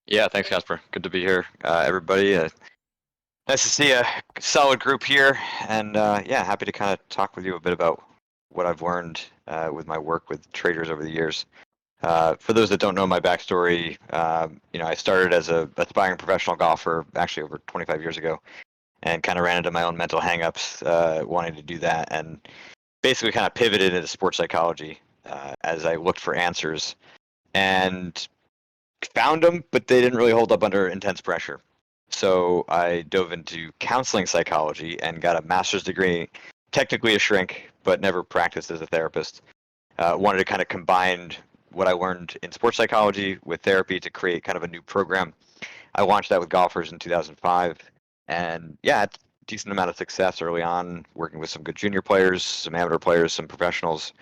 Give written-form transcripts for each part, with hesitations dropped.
Yeah, thanks, Casper. Good to be here, everybody. Nice to see a solid group here, and yeah, happy to kind of talk with you a bit about what I've learned with my work with traders over the years. For those that don't know my backstory, I started as a aspiring professional golfer actually over 25 years ago, and kind of ran into my own mental hangups wanting to do that, and basically kind of pivoted into sports psychology as I looked for answers and found them, but they didn't really hold up under intense pressure. So I dove into counseling psychology and got a master's degree, technically a shrink, but never practiced as a therapist. Wanted to kind of combine what I learned in sports psychology with therapy to create kind of a new program. I launched that with golfers in 2005, and yeah, had a decent amount of success early on, working with some good junior players, some amateur players, some professionals,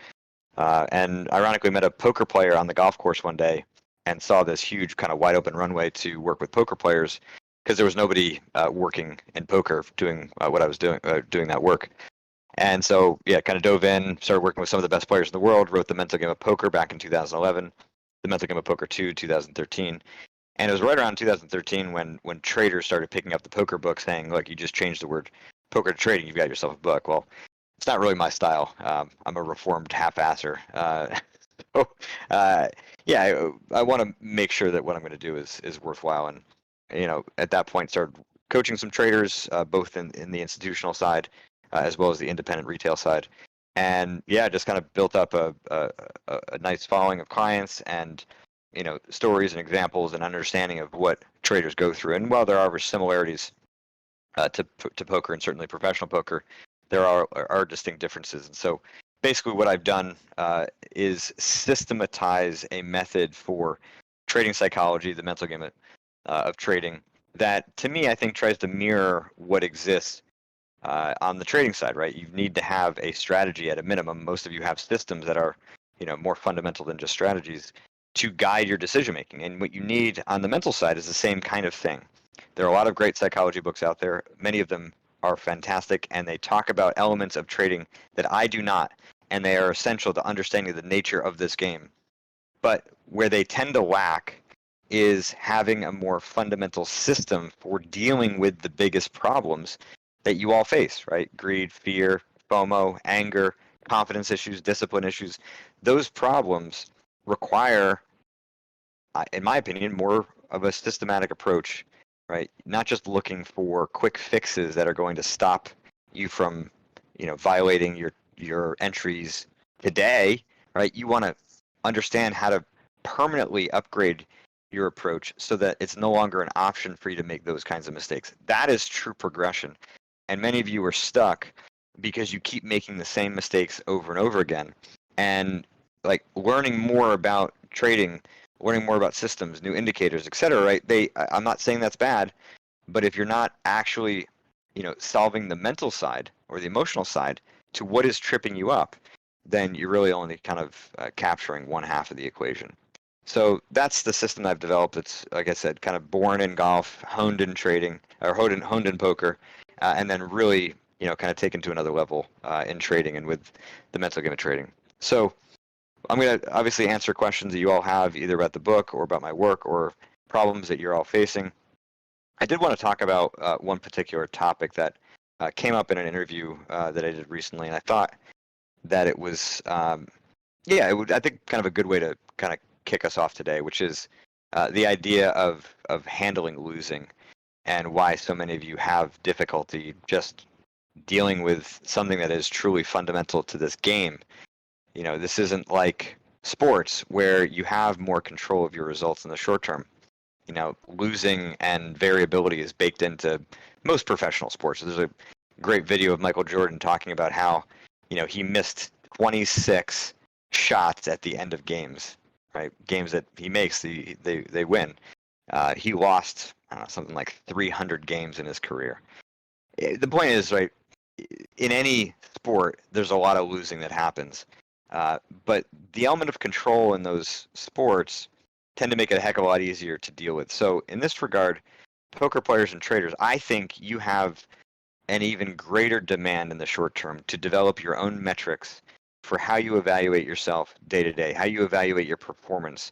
and ironically met a poker player on the golf course one day and saw this huge kind of wide open runway to work with poker players because there was nobody working in poker doing what I was doing that work. And so, yeah, kind of dove in, started working with some of the best players in the world, wrote The Mental Game of Poker back in 2011, The Mental Game of Poker 2, 2013. And it was right around 2013 when traders started picking up the poker book saying, look, you just changed the word poker to trading, you've got yourself a book. Well, it's not really my style. I'm a reformed half-asser. So, yeah, I want to make sure that what I'm going to do is worthwhile. And at that point, started coaching some traders, both in the institutional side as well as the independent retail side. And yeah, just kind of built up a nice following of clients and stories and examples and understanding of what traders go through. And while there are similarities to poker and certainly professional poker, there are distinct differences. And so basically what I've done is systematize a method for trading psychology, the mental game of trading, that to me I think tries to mirror what exists on the trading side, right? You need to have a strategy at a minimum. Most of you have systems that are more fundamental than just strategies to guide your decision making. And what you need on the mental side is the same kind of thing. There are a lot of great psychology books out there. Many of them are fantastic, and they talk about elements of trading that I do not, and they are essential to understanding the nature of this game. But where they tend to lack is having a more fundamental system for dealing with the biggest problems that you all face, right? Greed, fear, FOMO, anger, confidence issues, discipline issues. Those problems require, in my opinion, more of a systematic approach, right? Not just looking for quick fixes that are going to stop you from, violating your entries today, right? You want to understand how to permanently upgrade your approach so that it's no longer an option for you to make those kinds of mistakes. That is true progression. And many of you are stuck because you keep making the same mistakes over and over again. And like learning more about trading, learning more about systems, new indicators, etc., right? I'm not saying that's bad, but if you're not actually, solving the mental side or the emotional side to what is tripping you up, then you're really only kind of capturing one half of the equation. So that's the system I've developed. It's, like I said, kind of born in golf, honed in trading, or honed in poker, and then really, kind of taken to another level in trading and with the mental game of trading. So I'm going to obviously answer questions that you all have either about the book or about my work or problems that you're all facing. I did want to talk about one particular topic that came up in an interview that I did recently, and I thought that it was, I think kind of a good way to kind of kick us off today, which is the idea of handling losing and why so many of you have difficulty just dealing with something that is truly fundamental to this game. This isn't like sports where you have more control of your results in the short term. Losing and variability is baked into most professional sports. There's a great video of Michael Jordan talking about how, he missed 26 shots at the end of games, right? Games that he makes, they win. He lost, I don't know, something like 300 games in his career. The point is, right, in any sport, there's a lot of losing that happens. But the element of control in those sports tend to make it a heck of a lot easier to deal with. So in this regard, poker players and traders, I think you have an even greater demand in the short term to develop your own metrics for how you evaluate yourself day to day, how you evaluate your performance.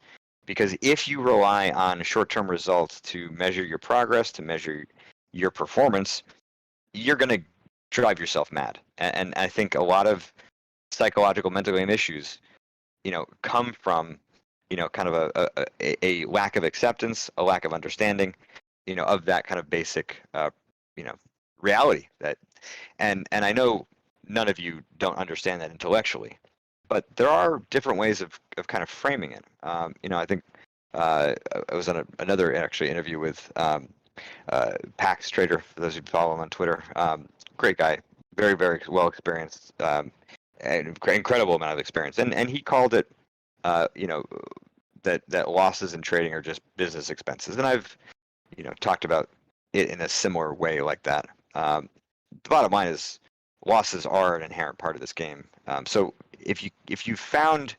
Because if you rely on short-term results to measure your progress, to measure your performance, you're going to drive yourself mad. And I think a lot of psychological mental game issues, come from, kind of a lack of acceptance, a lack of understanding, of that kind of basic, you know, reality that, and I know none of you don't understand that intellectually, but there are different ways of kind of framing it. I think I was on another actually interview with Pax Trader, for those who follow him on Twitter. Great guy, very, very well experienced, an incredible amount of experience. And he called it, that losses in trading are just business expenses. And I've, talked about it in a similar way like that. The bottom line is losses are an inherent part of this game. So if you found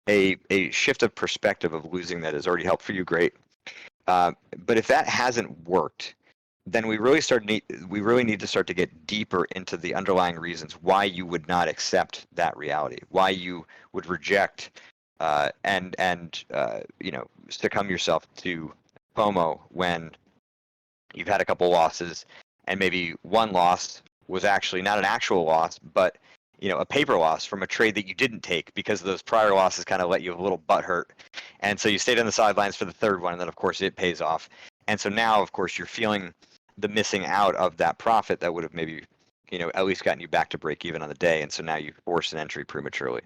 a shift of perspective of losing that has already helped for you, great. But if that hasn't worked, then we really need to start to get deeper into the underlying reasons why you would not accept that reality, why you would reject and succumb yourself to FOMO when you've had a couple losses, and maybe one loss was actually not an actual loss, but a paper loss from a trade that you didn't take because those prior losses kind of let you a little butt hurt. And so you stayed on the sidelines for the third one, and then of course it pays off. And so now, of course, you're feeling the missing out of that profit that would have maybe, at least gotten you back to break even on the day. And so now you force an entry prematurely,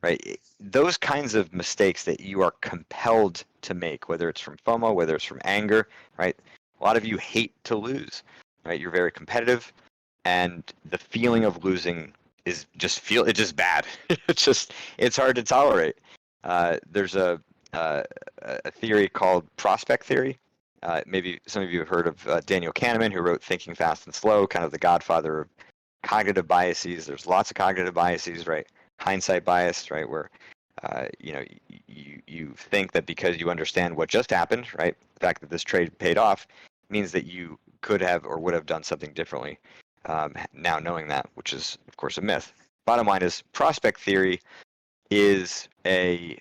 right? Those kinds of mistakes that you are compelled to make, whether it's from FOMO, whether it's from anger, right? A lot of you hate to lose, right? You're very competitive, and the feeling of losing is just bad. It's hard to tolerate. There's a theory called prospect theory. Maybe some of you have heard of Daniel Kahneman, who wrote Thinking Fast and Slow, kind of the godfather of cognitive biases. There's lots of cognitive biases, right? Hindsight bias, right? Where you think that because you understand what just happened, right? The fact that this trade paid off means that you could have or would have done something differently. Now knowing that, which is of course a myth. Bottom line is prospect theory is a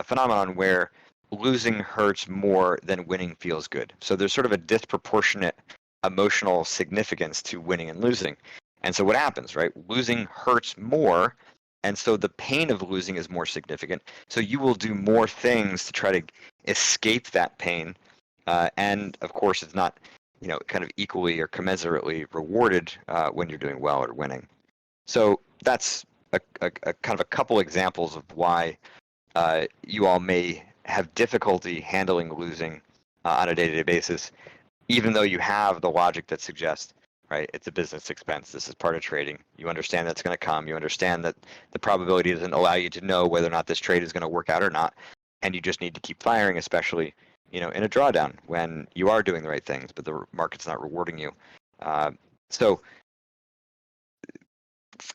phenomenon where losing hurts more than winning feels good. So there's sort of a disproportionate emotional significance to winning and losing. And so what happens, right? Losing hurts more, and so the pain of losing is more significant. So you will do more things to try to escape that pain. And of course, it's not, kind of equally or commensurately rewarded when you're doing well or winning. So that's a kind of a couple examples of why you all may have difficulty handling losing on a day-to-day basis, even though you have the logic that suggests, right, it's a business expense. This is part of trading. You understand that's going to come. You understand that the probability doesn't allow you to know whether or not this trade is going to work out or not, and you just need to keep firing, especially in a drawdown when you are doing the right things, but the market's not rewarding you. So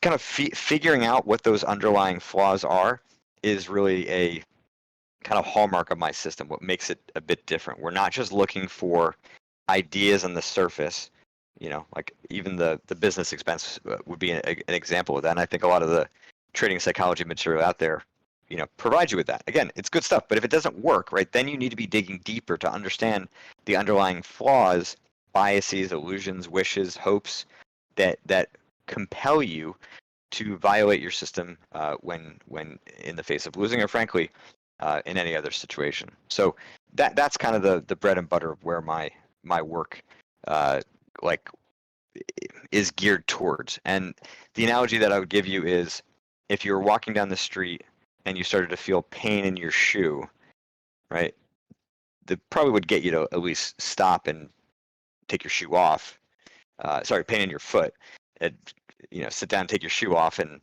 kind of figuring out what those underlying flaws are is really a kind of hallmark of my system, what makes it a bit different. We're not just looking for ideas on the surface, like even the business expense would be an example of that. And I think a lot of the trading psychology material out there, provides you with that. Again, it's good stuff, but if it doesn't work, right, then you need to be digging deeper to understand the underlying flaws, biases, illusions, wishes, hopes that compel you to violate your system when in the face of losing, or frankly, in any other situation. So that's kind of the bread and butter of where my work is geared towards. And the analogy that I would give you is if you're walking down the street and you started to feel pain in your shoe, right? That probably would get you to at least stop and take your shoe off. Pain in your foot. And, sit down, take your shoe off, and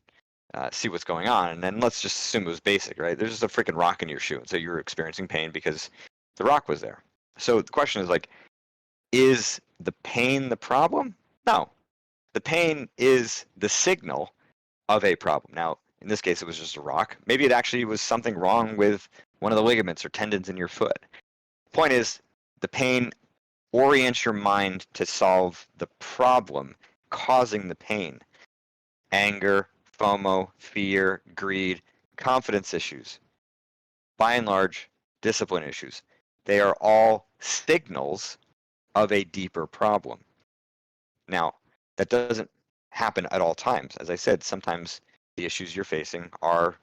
see what's going on. And then let's just assume it was basic, right? There's just a freaking rock in your shoe, and so you're experiencing pain because the rock was there. So the question is is the pain the problem? No, the pain is the signal of a problem. Now, in this case, it was just a rock. Maybe it actually was something wrong with one of the ligaments or tendons in your foot. Point is, the pain orients your mind to solve the problem causing the pain. Anger, FOMO, fear, greed, confidence issues. By and large, discipline issues. They are all signals of a deeper problem. Now, that doesn't happen at all times. As I said, sometimes the issues you're facing are,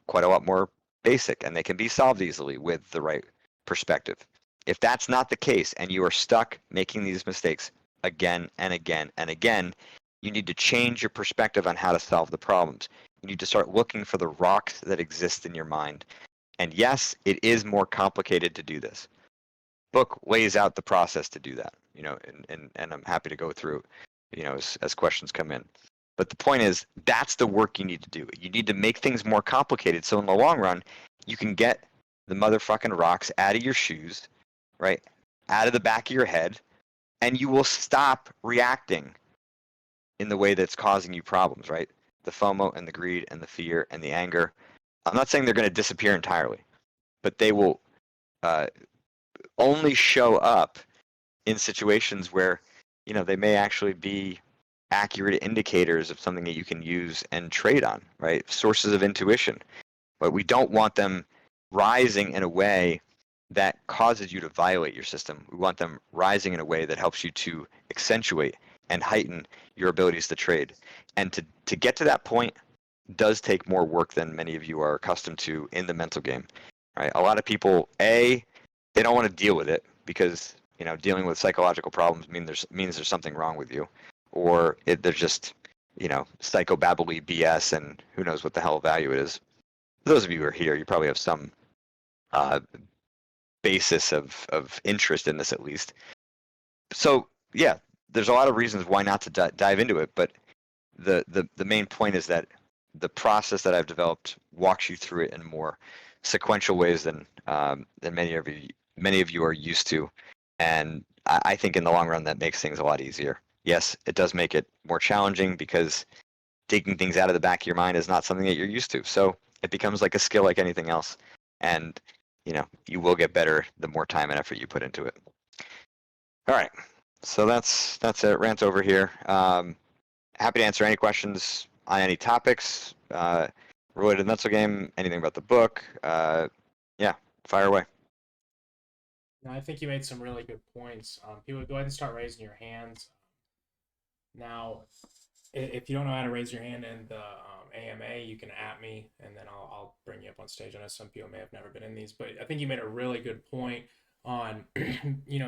quite a lot more basic and they can be solved easily with the right perspective. If that's not the case and you are stuck making these mistakes again and again and again, you need to change your perspective on how to solve the problems. You need to start looking for the rocks that exist in your mind. And yes, it is more complicated to do this. Book lays out the process to do that, and I'm happy to go through, as questions come in. But the point is, that's the work you need to do. You need to make things more complicated so in the long run, you can get the motherfucking rocks out of your shoes, right? Out of the back of your head, and you will stop reacting in the way that's causing you problems, right? The FOMO and the greed and the fear and the anger. I'm not saying they're going to disappear entirely, but they will uh, only show up in situations where, they may actually be accurate indicators of something that you can use and trade on, right? Sources of intuition. But we don't want them rising in a way that causes you to violate your system. We want them rising in a way that helps you to accentuate and heighten your abilities to trade. And to get to that point does take more work than many of you are accustomed to in the mental game, right? A lot of people, they don't want to deal with it because, dealing with psychological problems means there's something wrong with you, or they're just, psychobabbly BS and who knows what the hell value it is. Those of you who are here, you probably have some uh, basis of interest in this at least. So yeah, there's a lot of reasons why not to dive into it, but the main point is that the process that I've developed walks you through it in more sequential ways than many of you are used to, and I think in the long run that makes things a lot easier. Yes, it does make it more challenging because taking things out of the back of your mind is not something that you're used to. So it becomes like a skill like anything else, and you will get better the more time and effort you put into it. All right, so that's it. Rant over here. Happy to answer any questions on any topics related to the mental game, anything about the book. Yeah, fire away. No, I think you made some really good points. People, go ahead and start raising your hands. Now, if you don't know how to raise your hand in the AMA, you can at me, and then I'll bring you up on stage. I know some people may have never been in these, but I think you made a really good point on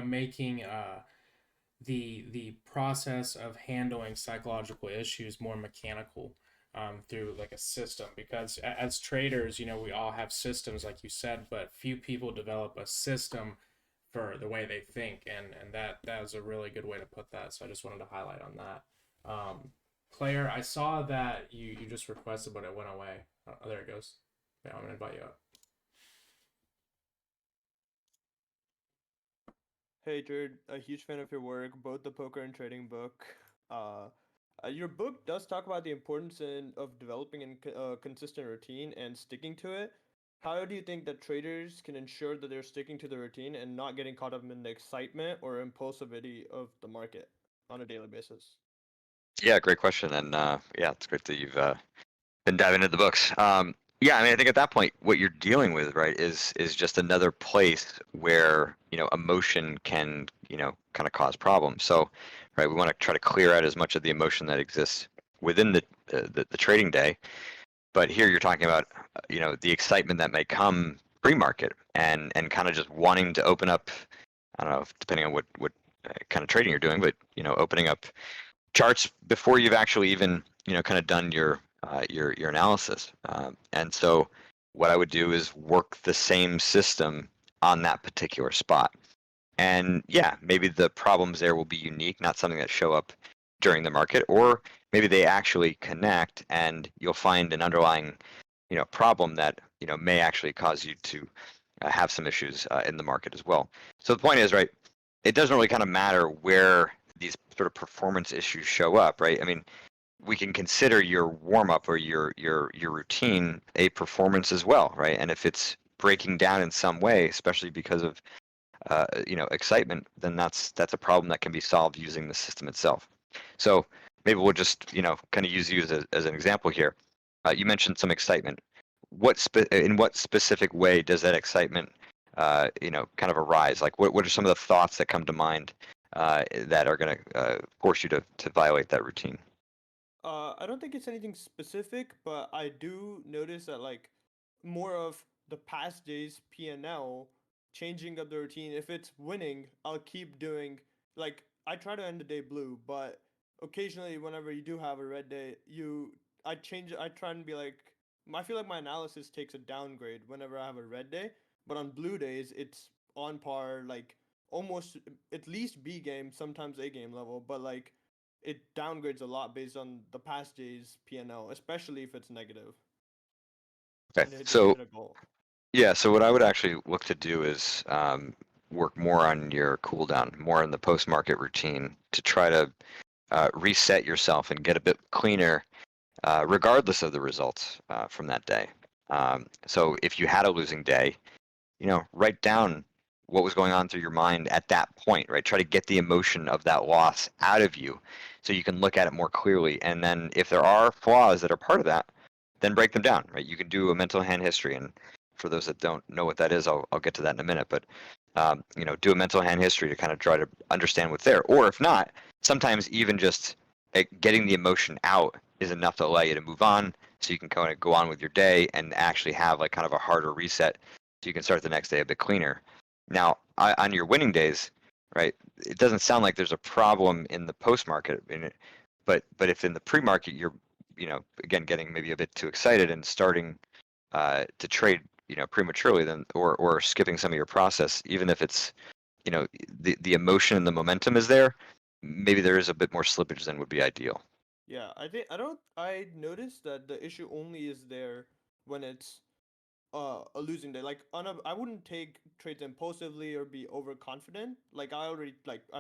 making the process of handling psychological issues more mechanical through like a system. Because as traders, we all have systems, like you said, but few people develop a system for the way they think, and that is a really good way to put that. So I just wanted to highlight on that. Claire, I saw that you just requested, but it went away. Oh, there it goes. Yeah, I'm gonna invite you up. Hey Jared, a huge fan of your work, both the poker and trading book. Uh, your book does talk about the importance of developing a consistent routine and sticking to it. How do you think that traders can ensure that they're sticking to the routine and not getting caught up in the excitement or impulsivity of the market on a daily basis? Yeah, great question, and yeah, it's great that you've been diving into the books. Yeah, I mean, I think at that point, what you're dealing with, right, is just another place where emotion can kind of cause problems. So, right, we want to try to clear out as much of the emotion that exists within the trading day. But here you're talking about the excitement that may come pre-market and kind of just wanting to open up. I don't know, depending on what kind of trading you're doing, but opening up charts before you've actually even kind of done your analysis. And so what I would do is work the same system on that particular spot. And yeah, maybe the problems there will be unique, not something that show up during the market, or maybe they actually connect and you'll find an underlying problem that may actually cause you to have some issues in the market as well. So the point is, right, it doesn't really kind of matter where these sort of performance issues show up, right? I mean, we can consider your warm up or your routine a performance as well, right? And if it's breaking down in some way, especially because of excitement, then that's a problem that can be solved using the system itself. So maybe we'll just kind of use you as an example here. You mentioned some excitement. In what specific way does that excitement kind of arise? Like, what are some of the thoughts that come to mind that are going to force you to violate that routine? I don't think it's anything specific, but I do notice that like more of the past days PNL changing up the routine. If it's winning, I'll keep doing like I try to end the day blue, but occasionally whenever you do have a red day, I change it. I try and be like I feel like my analysis takes a downgrade whenever I have a red day, but on blue days it's on par, like almost at least B game, sometimes A game level, but like it downgrades a lot based on the past day's PNL, especially if it's negative Okay, and it didn't so hit a goal. yeah, so what I would actually look to do is work more on your cooldown, more in the post-market routine to try to reset yourself and get a bit cleaner, regardless of the results from that day. So if you had a losing day, write down what was going on through your mind at that point, right? Try to get the emotion of that loss out of you so you can look at it more clearly. And then if there are flaws that are part of that, then break them down, right? You can do a mental hand history. And for those that don't know what that is, I'll get to that in a minute. But, do a mental hand history to kind of try to understand what's there. Or if not, sometimes even just getting the emotion out is enough to allow you to move on so you can kind of go on with your day and actually have like kind of a harder reset so you can start the next day a bit cleaner. Now, on your winning days, right? It doesn't sound like there's a problem in the post market, but if in the pre market you're, again getting maybe a bit too excited and starting to trade, prematurely, then or skipping some of your process, even if it's, the emotion and the momentum is there, maybe there is a bit more slippage than would be ideal. Yeah, I noticed that the issue only is there when it's a losing day. Like I wouldn't take trades impulsively or be overconfident. Like I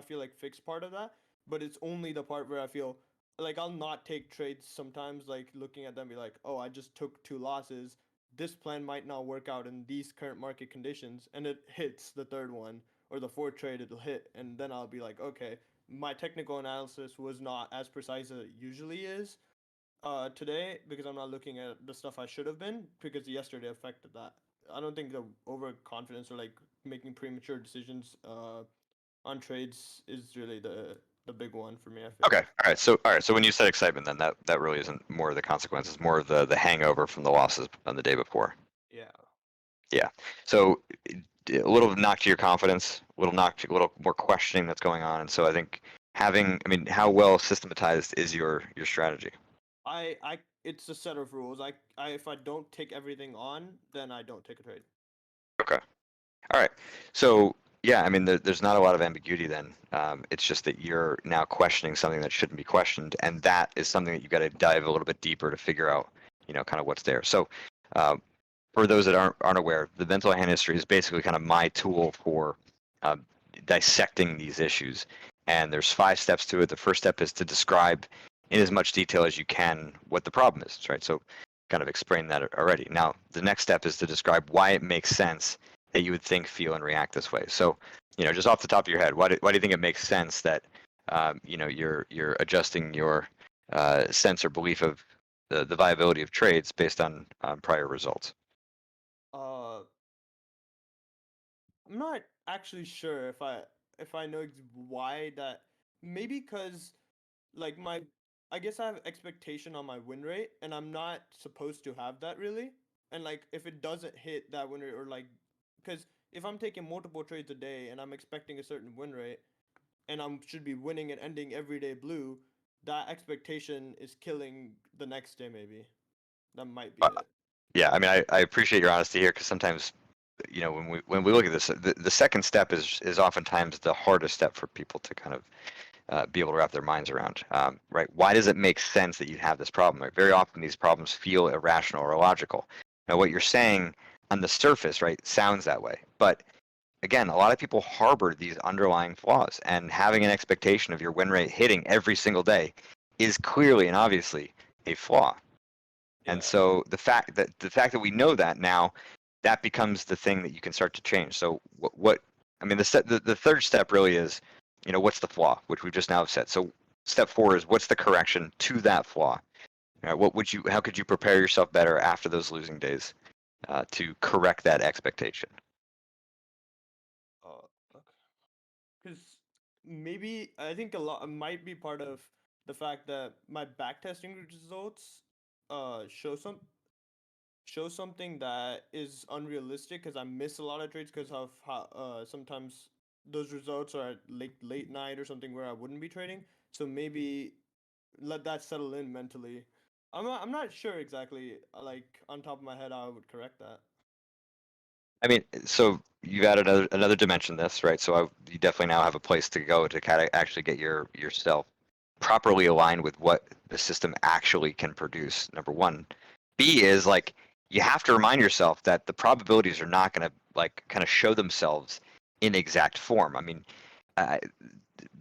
feel like fixed part of that, but it's only the part where I feel like I'll not take trades sometimes, like looking at them be like, "Oh, I just took two losses. This plan might not work out in these current market conditions." And it hits the third one or the fourth trade it'll hit, and then I'll be like, "Okay, my technical analysis was not as precise as it usually is today because I'm not looking at the stuff I should have been because yesterday affected that." I don't think the overconfidence or like making premature decisions on trades is really the big one for me, I feel. Okay. All right. So when you said excitement, then that really isn't more of the consequences, more of the hangover from the losses on the day before. Yeah. Yeah. So a little knock to your confidence, a little more questioning that's going on. And so I think I mean, how well systematized is your strategy? I it's a set of rules. I if I don't take everything on, then I don't take a trade. Okay. All right. So yeah, I mean, there's not a lot of ambiguity then. It's just that you're now questioning something that shouldn't be questioned, and that is something that you got to dive a little bit deeper to figure out, kind of what's there. So, uh, for those that aren't aware, the mental hand history is basically kind of my tool for uh, dissecting these issues. And there's 5 steps to it. The first step is to describe in as much detail as you can what the problem is, right? So, kind of explained that already. Now, the next step is to describe why it makes sense that you would think, feel, and react this way. So, just off the top of your head, why do you think it makes sense that you're adjusting your sense or belief of the viability of trades based on prior results? Uh I'm not actually sure if I know why that. Maybe cuz like my I guess I have expectation on my win rate and I'm not supposed to have that really. And like if it doesn't hit that win rate or like cuz if I'm taking multiple trades a day and I'm expecting a certain win rate and I should be winning and ending every day blue, that expectation is killing the next day maybe. That might be Uh, it. yeah, I mean, I appreciate your honesty here because sometimes, when we look at this, the second step is oftentimes the hardest step for people to kind of be able to wrap their minds around. Right? Why does it make sense that you have this problem? Like, very often these problems feel irrational or illogical. Now, what you're saying on the surface, right, sounds that way, but again, a lot of people harbor these underlying flaws, and having an expectation of your win rate hitting every single day is clearly and obviously a flaw. And Yeah. so the fact that we know that now, that becomes the thing that you can start to change. So what I mean, the third step really is, what's the flaw, which we've just now said. So step 4 is what's the correction to that flaw. How could you prepare yourself better after those losing days to correct that expectation? Because maybe I think a lot might be part of the fact that my backtesting results show something that is unrealistic because I miss a lot of trades because of how sometimes those results are at late night or something where I wouldn't be trading. So maybe let that settle in mentally. I'm not sure exactly like on top of my head how I would correct that. I mean, so you've added another dimension to this, right? So you definitely now have a place to go to kind of actually get yourself properly aligned with what the system actually can produce. Number one. B is like you have to remind yourself that the probabilities are not going to like kind of show themselves in exact form. I mean, uh,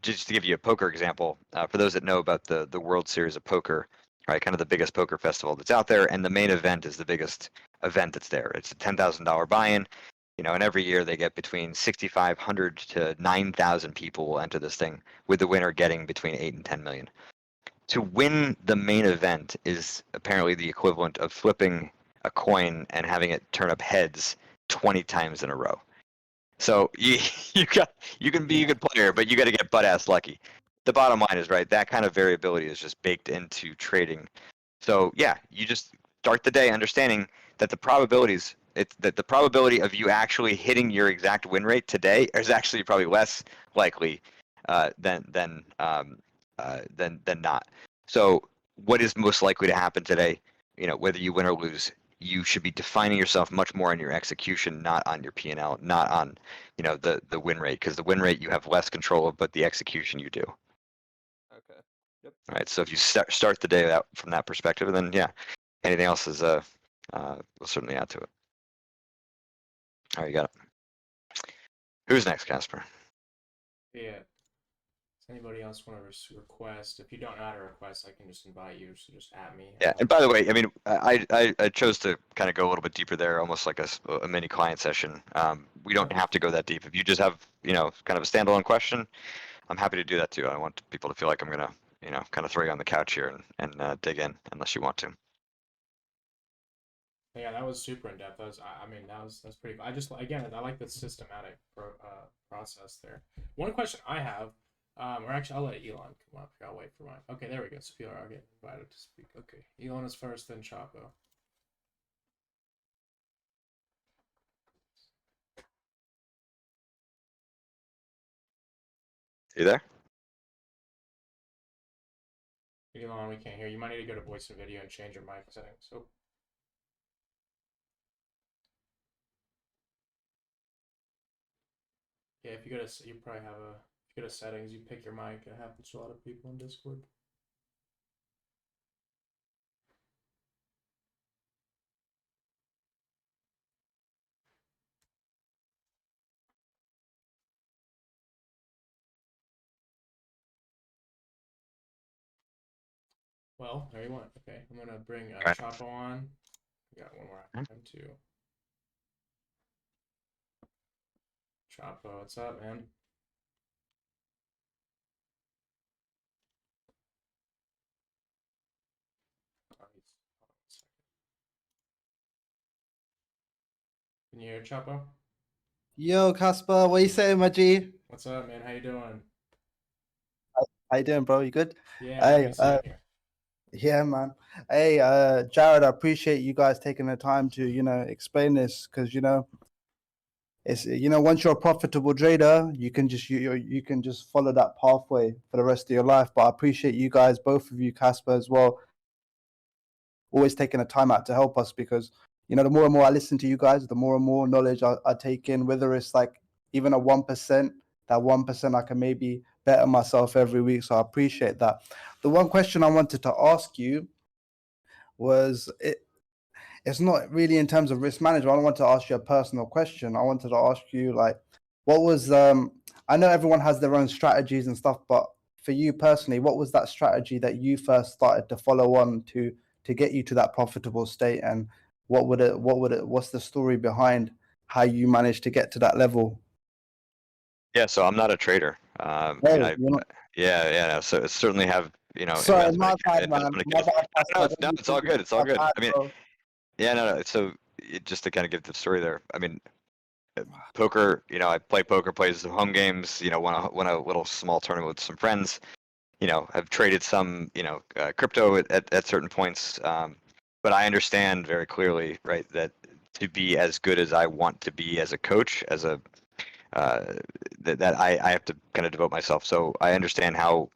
just to give you a poker example, for those that know about the World Series of Poker, right, kind of the biggest poker festival that's out there, and the main event is the biggest event that's there. It's a $10,000 buy-in, you know, and every year they get between 6,500 to 9,000 people will enter this thing, with the winner getting between 8 and 10 million. To win the main event is apparently the equivalent of flipping a coin and having it turn up heads 20 times in a row. So you can be a good player, but you got to get butt ass lucky. The bottom line is right. That kind of variability is just baked into trading. So yeah, you just start the day understanding that the probability of you actually hitting your exact win rate today is actually probably less likely than not. So what is most likely to happen today? You know, whether you win or lose, you should be defining yourself much more on your execution, not on your P&L, not on, you know, the win rate, because the win rate you have less control of, but the execution you do. Okay. Yep. All right. So if you start the day out from that perspective, then yeah, anything else is will certainly add to it. All right, you got it. Who's next, Casper? Yeah. Does anybody else want to request? If you don't know how to request, I can just invite you. So just at me. Yeah, and by the way, I mean, I chose to kind of go a little bit deeper there, almost like a mini client session. We don't have to go that deep. If you just have, you know, kind of a standalone question, I'm happy to do that too. I want people to feel like I'm gonna, you know, kind of throw you on the couch here and dig in, unless you want to. Yeah, that was super in depth. I mean, that's pretty cool. I just, again, I like the systematic process there. One question I have, or actually, I'll let Elon come up here. I'll wait for mine. Okay, there we go. So people are getting invited to speak. Okay, Elon is first, then Chapo. You there? Elon, we can't hear you. You might need to go to voice and video and change your mic settings. Oh. Yeah, if you go to, you probably have a, if you go to settings, you pick your mic. It happens to a lot of people in Discord. Well, there you went. Okay, I'm gonna bring Okay. Chapo on. We got one more after him too. Chapo, what's up, man? Can you hear Chapo? Yo, Casper, what you saying, my G? What's up, man? How you doing? How you doing, bro? You good? Yeah, happy Hey, to see you here. yeah, man. Hey, Jared, I appreciate you guys taking the time to, explain this because, it's, once you're a profitable trader, you can just you can just follow that pathway for the rest of your life. But I appreciate you guys, both of you, Casper, as well, always taking the time out to help us because, the more and more I listen to you guys, the more and more knowledge I take in, whether it's like even a 1%, that 1% I can maybe better myself every week. So I appreciate that. The one question I wanted to ask you was it's not really in terms of risk management. I want to ask you a personal question. I wanted to ask you like, what was I know everyone has their own strategies and stuff, but for you personally, what was that strategy that you first started to follow on to get you to that profitable state, and what's the story behind how you managed to get to that level? Yeah, so I'm not a trader. I mean, yeah. No, so certainly have, you know, Sorry, investment my bad, man. investment My bad, Pastor. No, it's all good. It's all My good. bad, I mean, bro. yeah, no. So just to kind of give the story there. I mean, poker, I play poker, plays some home games, won a little small tournament with some friends. I've traded some, crypto at certain points. But I understand very clearly, right, that to be as good as I want to be as a coach, that I have to kind of devote myself. So I understand how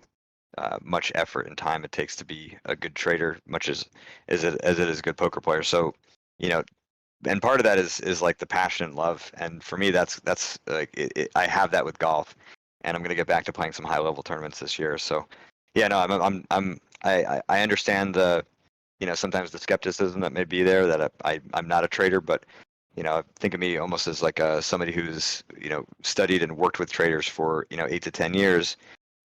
much effort and time it takes to be a good trader, much as it is a good poker player. So, and part of that is like the passion and love. And for me, that's like I have that with golf, and I'm gonna get back to playing some high level tournaments this year. So, yeah, no, I understand the, sometimes the skepticism that may be there, that I'm not a trader, but think of me almost as like somebody who's studied and worked with traders for 8 to 10 years,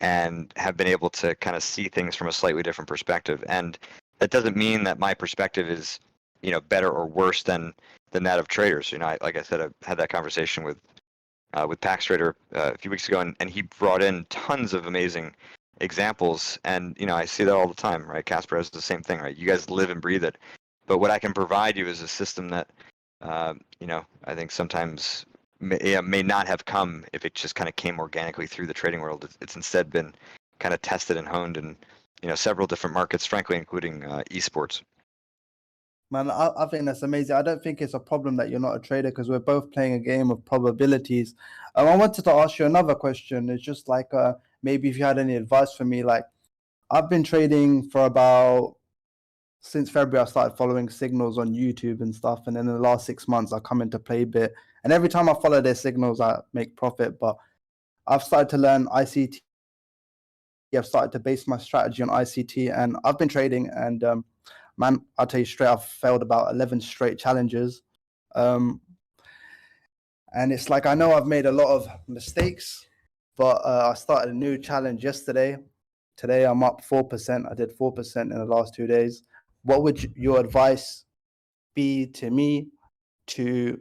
and have been able to kind of see things from a slightly different perspective. And that doesn't mean that my perspective is better or worse than that of traders. Like I said, I had that conversation with Pax Trader a few weeks ago, and he brought in tons of amazing examples, and I see that all the time, right? Casper has the same thing, right? You guys live and breathe it. But what I can provide you is a system that I think sometimes may not have come if it just kind of came organically through the trading world. It's instead been kind of tested and honed in several different markets, frankly, including esports. Man, I think that's amazing. I don't think it's a problem that you're not a trader, because we're both playing a game of probabilities. I wanted to ask you another question. It's just like maybe if you had any advice for me. Like, I've been trading for about since February. I started following signals on YouTube and stuff, and then in the last 6 months I come into Playbit, and every time I follow their signals I make profit. But I've started to learn ICT. I've started to base my strategy on ICT, and I've been trading, and man, I'll tell you straight, I've failed about 11 straight challenges. And it's like, I know I've made a lot of mistakes, but I started a new challenge yesterday. Today I'm up 4%. I did 4% in the last 2 days. What would your advice be to me to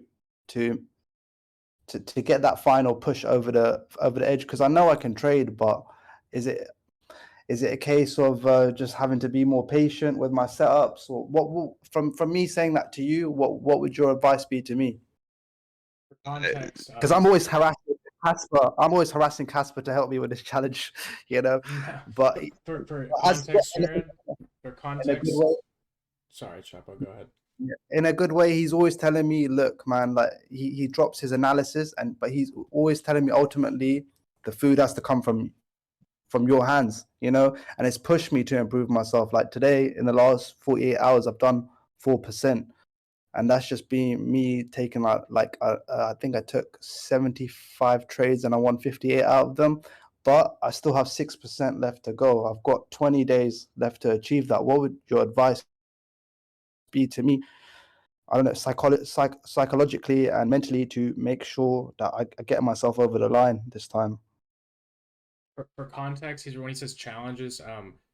get that final push over the edge? Because I know I can trade, but is it a case of just having to be more patient with my setups? Or what from me saying that to you, what would your advice be to me? For context, Because I'm always harassing Casper. I'm always harassing Casper to help me with this challenge, But for as context, Jared, for in a good context. way, Sorry, Chapo, go ahead. in a good way, he's always telling me, look, man, like he drops his analysis, but he's always telling me ultimately the food has to come from your hands, and it's pushed me to improve myself. Like today, in the last 48 hours, I've done 4%, and that's just been me taking I think I took 75 trades and I won 58 out of them, but I still have 6% left to go. I've got 20 days left to achieve that. What would your advice be to me? I don't know, psychologically and mentally, to make sure that I get myself over the line this time. For context, when he says challenges,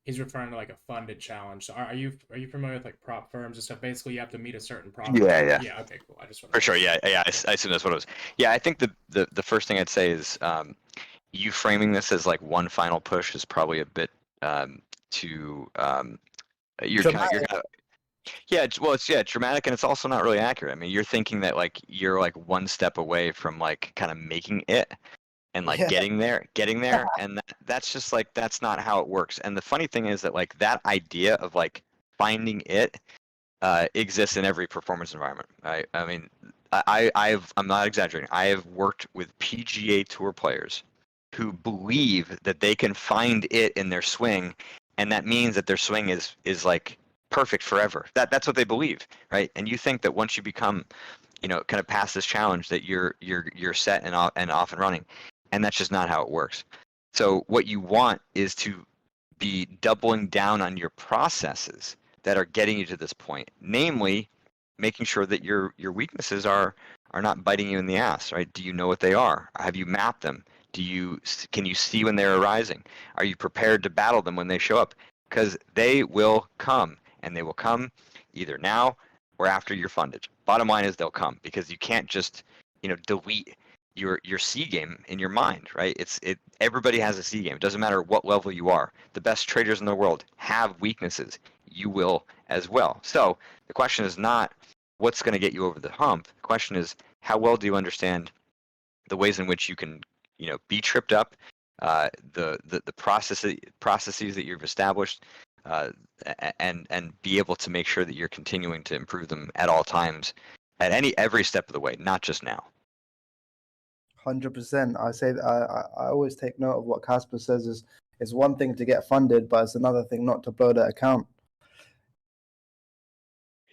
he's referring to like a funded challenge. So are you familiar with like prop firms and stuff? Basically, you have to meet a certain prop. Yeah. Yeah. Okay. Cool. I just want For sure. Yeah. I assume that's what it was. Yeah. I think the first thing I'd say is you framing this as like one final push is probably a bit too you're kind of yeah, it's dramatic, and it's also not really accurate. I mean, you're thinking that like you're like one step away from like kind of making it and like getting there, and that's just like that's not how it works. And the funny thing is that like that idea of like finding it exists in every performance environment. Right? I mean, I'm not exaggerating. I have worked with PGA Tour players who believe that they can find it in their swing, and that means that their swing is like perfect forever. That's what they believe, right? And you think that once you become, kind of past this challenge, that you're set and off and running, and that's just not how it works. So what you want is to be doubling down on your processes that are getting you to this point, namely making sure that your weaknesses are not biting you in the ass, right? Do you know what they are? Have you mapped them? Can you see when they're arising? Are you prepared to battle them when they show up? Because they will come, and they will come either now or after you're funded. Bottom line is they'll come, because you can't just delete your C game in your mind, right? Everybody has a C game. It doesn't matter what level you are. The best traders in the world have weaknesses. You will as well. So the question is not what's going to get you over the hump. The question is, how well do you understand the ways in which you can, be tripped up, the processes that you've established, and be able to make sure that you're continuing to improve them at all times, at every step of the way, not just now. 100%. I say that I always take note of what Casper says is it's one thing to get funded, but it's another thing not to blow that account.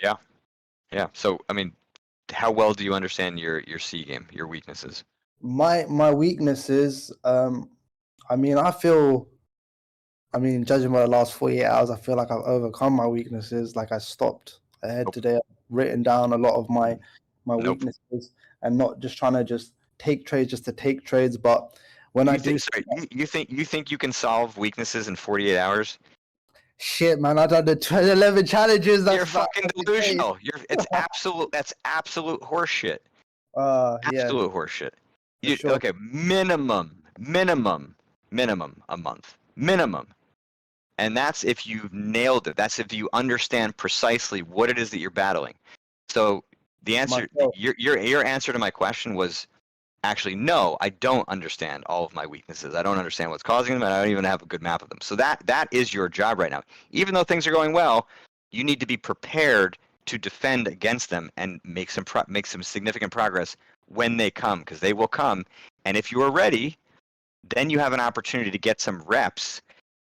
Yeah. So, I mean, how well do you understand your C game, your weaknesses? My weaknesses, I mean, judging by the last 48 hours, I feel like I've overcome my weaknesses. Like I stopped ahead Nope. today, I've written down a lot of my Nope. weaknesses and not just trying to just take trades just to take trades, but when I do You think you can solve weaknesses in 48 hours? shit, man, I done the 11 challenges. That's You're about fucking every day. delusional. That's absolute horseshit. Yeah, Absolute horseshit. for sure. Okay, minimum a month. Minimum. And that's if you've nailed it. That's if you understand precisely what it is that you're battling. So the answer, Myself. your answer to my question was actually no. I don't understand all of my weaknesses. I don't understand what's causing them, and I don't even have a good map of them. So that is your job right now. Even though things are going well, you need to be prepared to defend against them and make some significant progress when they come, because they will come. And if you are ready, then you have an opportunity to get some reps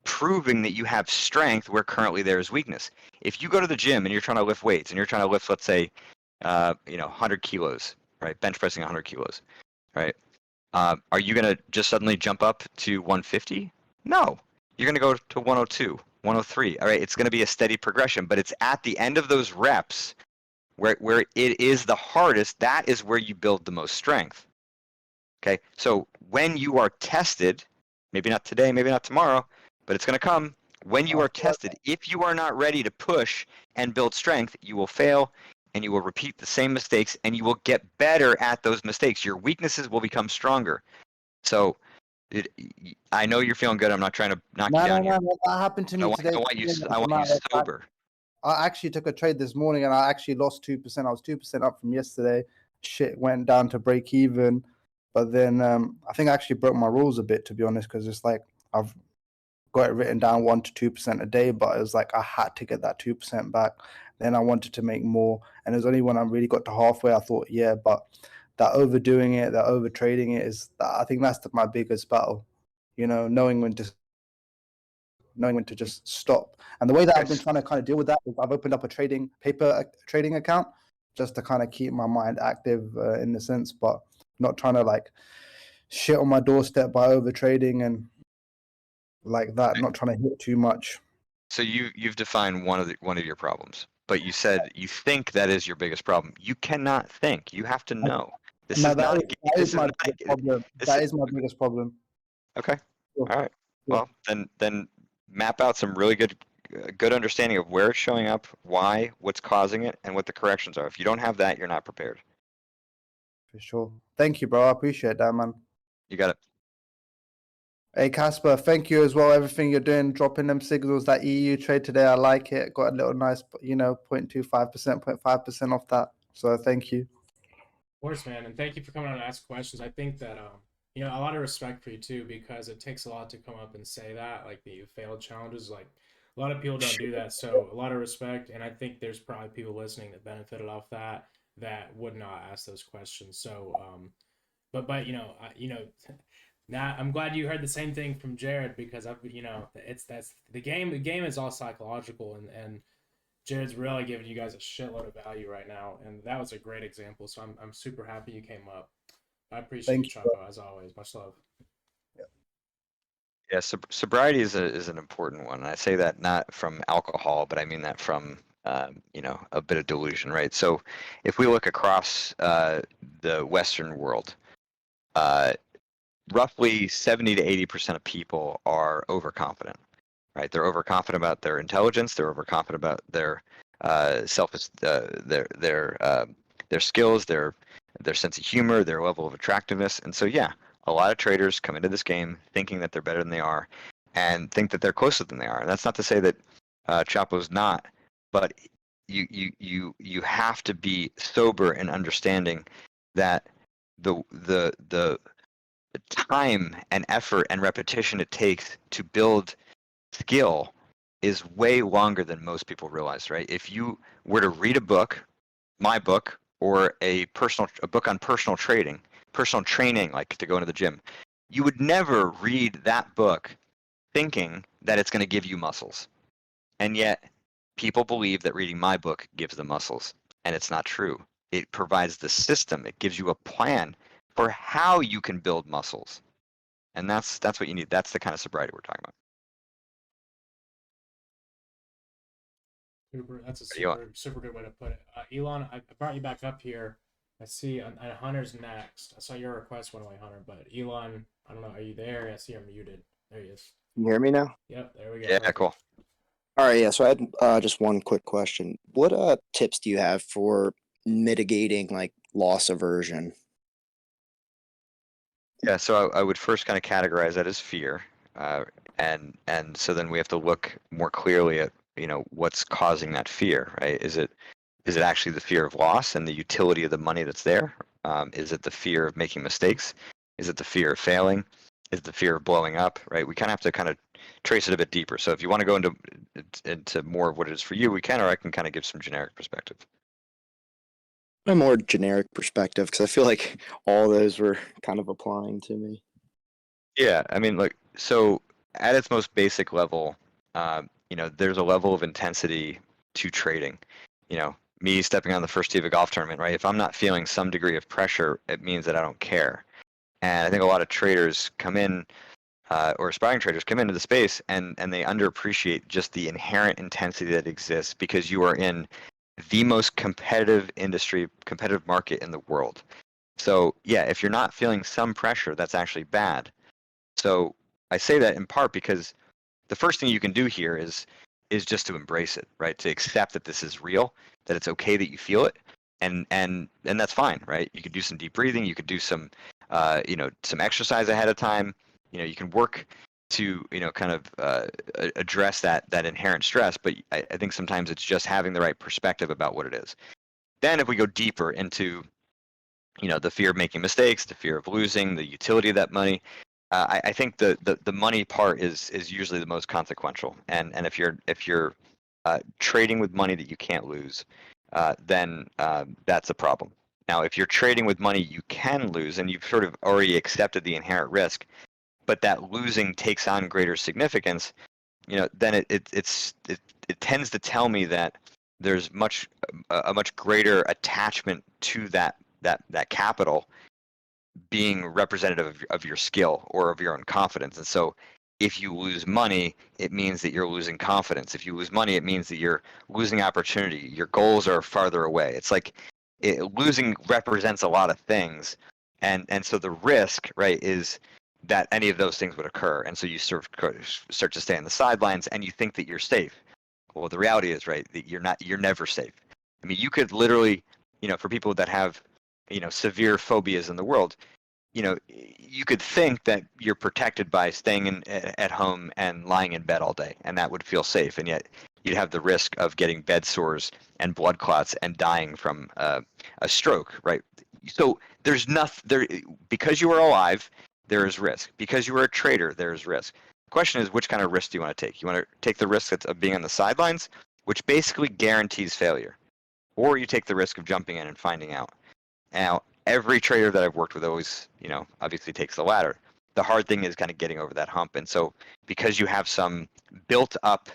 proving that you have strength where currently there is weakness. If you go to the gym and you're trying to lift weights and you're trying to lift, let's say, 100 kilos, right? Bench pressing 100 kilos, right? Are you going to just suddenly jump up to 150? No. You're going to go to 102, 103. All right. It's going to be a steady progression, but it's at the end of those reps where it is the hardest. That is where you build the most strength. Okay. So when you are tested, maybe not today, maybe not tomorrow, but it's going to come. When you are tested, if you are not ready to push and build strength, you will fail and you will repeat the same mistakes and you will get better at those mistakes. Your weaknesses will become stronger. So I know you're feeling good. I'm not trying to knock you down here. No, that happened to me today. I want you sober. I actually took a trade this morning and I actually lost 2%. I was 2% up from yesterday. Shit went down to break even. But then I think I actually broke my rules a bit, to be honest, because it's like I've got it written down 1 to 2% a day, but it was like I had to get that 2% back. Then I wanted to make more. And it was only when I really got to halfway, I thought, yeah, but that overdoing it, that over trading it I think that's my biggest battle, knowing when to just stop. And the way that I've been trying to kind of deal with that is I've opened up a paper trading account just to kind of keep my mind active in the sense, but not trying to like shit on my doorstep by over trading and like that, not trying to hit too much. So you've defined one of your problems, but you said you think that is your biggest problem. You cannot think. You have to know. That is my biggest problem. Okay. Sure. All right. Sure. Well, then map out some really good understanding of where it's showing up, why, what's causing it, and what the corrections are. If you don't have that, you're not prepared. For sure. Thank you, bro. I appreciate that, man. You got it. Hey, Casper, thank you as well. Everything you're doing, dropping them signals, that EU trade today, I like it. Got a little nice, 0.25%, 0.5% off that. So thank you. Of course, man, and thank you for coming on and ask questions. I think that a lot of respect for you too, because it takes a lot to come up and say that, like that you failed challenges. Like a lot of people don't do that, so a lot of respect. And I think there's probably people listening that benefited off that would not ask those questions. So, but now I'm glad you heard the same thing from Jared, because that's the game. The game is all psychological, and Jared's really giving you guys a shitload of value right now, and that was a great example. So I'm super happy you came up. I appreciate you, Chapo, as always. Much love. Yeah, sobriety is an important one. And I say that not from alcohol, but I mean that from a bit of delusion, right? So if we look across the Western world, roughly 70 to 80% of people are overconfident, right? They're overconfident about their intelligence. They're overconfident about their their skills, their sense of humor, their level of attractiveness. And so, yeah, a lot of traders come into this game thinking that they're better than they are and think that they're closer than they are. And that's not to say that Chapo's not, but you have to be sober and understanding that the time and effort and repetition it takes to build skill is way longer than most people realize, right? If you were to read a book, my book, or a book on personal training, like to go into the gym, you would never read that book thinking that it's going to give you muscles. And yet people believe that reading my book gives them muscles, and it's not true. It provides the system. It gives you a plan for how you can build muscles. And that's what you need. That's the kind of sobriety we're talking about. That's a There you are. super good way to put it. Elon, I brought you back up here. I see Hunter's next. I saw your request went away, Hunter, but Elon, I don't know. Are you there? I see you're muted. There he is. Can you hear me now? Yep, there we go. Yeah, Perfect. cool. All right, yeah. So I had just one quick question. What tips do you have for mitigating like loss aversion? Yeah, so I would first kind of categorize that as fear, and so then we have to look more clearly at what's causing that fear, right? Is it actually the fear of loss and the utility of the money that's there? Is it the fear of making mistakes? Is it the fear of failing? Is it the fear of blowing up? Right? We kind of have to kind of trace it a bit deeper. So if you want to go into more of what it is for you, we can, or I can kind of give some generic perspective. A more generic perspective, because I feel like all those were kind of applying to me. Yeah, I mean, like, so at its most basic level, there's a level of intensity to trading. Me stepping on the first tee of a golf tournament, right? If I'm not feeling some degree of pressure, it means that I don't care. And I think a lot of traders come in, or aspiring traders come into the space, and they underappreciate just the inherent intensity that exists because you are in the most competitive market in the world. So yeah, if you're not feeling some pressure, that's actually bad. So I say that in part because the first thing you can do here is just to embrace it, right? To accept that this is real, that it's okay that you feel it, and that's fine, right? You could do some deep breathing, you could do some some exercise ahead of time. You can work to kind of address that inherent stress, but I think sometimes it's just having the right perspective about what it is. Then if we go deeper into the fear of making mistakes, the fear of losing, the utility of that money, I think the money part is usually the most consequential. And if you're trading with money that you can't lose, then that's a problem. Now, if you're trading with money you can lose, and you've sort of already accepted the inherent risk, but that losing takes on greater significance, then it tends to tell me that there's a much greater attachment to that capital being representative of your skill or of your own confidence. And so if you lose money, it means that you're losing confidence. If you lose money, it means that you're losing opportunity. Your goals are farther away. It's like losing represents a lot of things. And so the risk, right, is that any of those things would occur. And so you start to stay on the sidelines and you think that you're safe. Well, the reality is, right, that you're never safe. I mean, you could literally, for people that have, severe phobias in the world, you could think that you're protected by staying at home and lying in bed all day, and that would feel safe. And yet you'd have the risk of getting bed sores and blood clots and dying from a stroke, right? So there's nothing there because you are alive. There is risk. Because you are a trader, there is risk. The question is, which kind of risk do you want to take? You want to take the risk of being on the sidelines, which basically guarantees failure, or you take the risk of jumping in and finding out. Now, every trader that I've worked with always, obviously takes the latter. The hard thing is kind of getting over that hump. And so because you have some built up,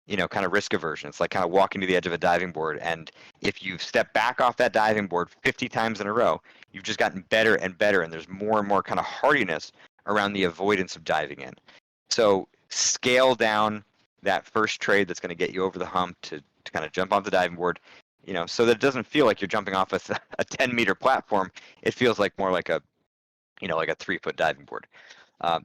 kind of risk aversion, it's like kind of walking to the edge of a diving board. And if you step back off that diving board 50 times in a row, you've just gotten better and better. And there's more and more kind of hardiness around the avoidance of diving in. So scale down that first trade that's going to get you over the hump to kind of jump off the diving board, so that it doesn't feel like you're jumping off a 10-meter platform. It feels like more like a 3-foot diving board.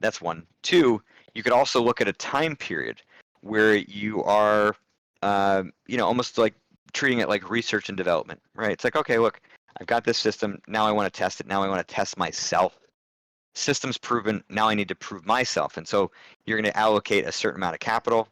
That's one. Two, you could also look at a time period where you are, almost like treating it like research and development, right? It's like, okay, look, I've got this system. Now I want to test it. Now I want to test myself. System's proven. Now I need to prove myself. And so you're going to allocate a certain amount of capital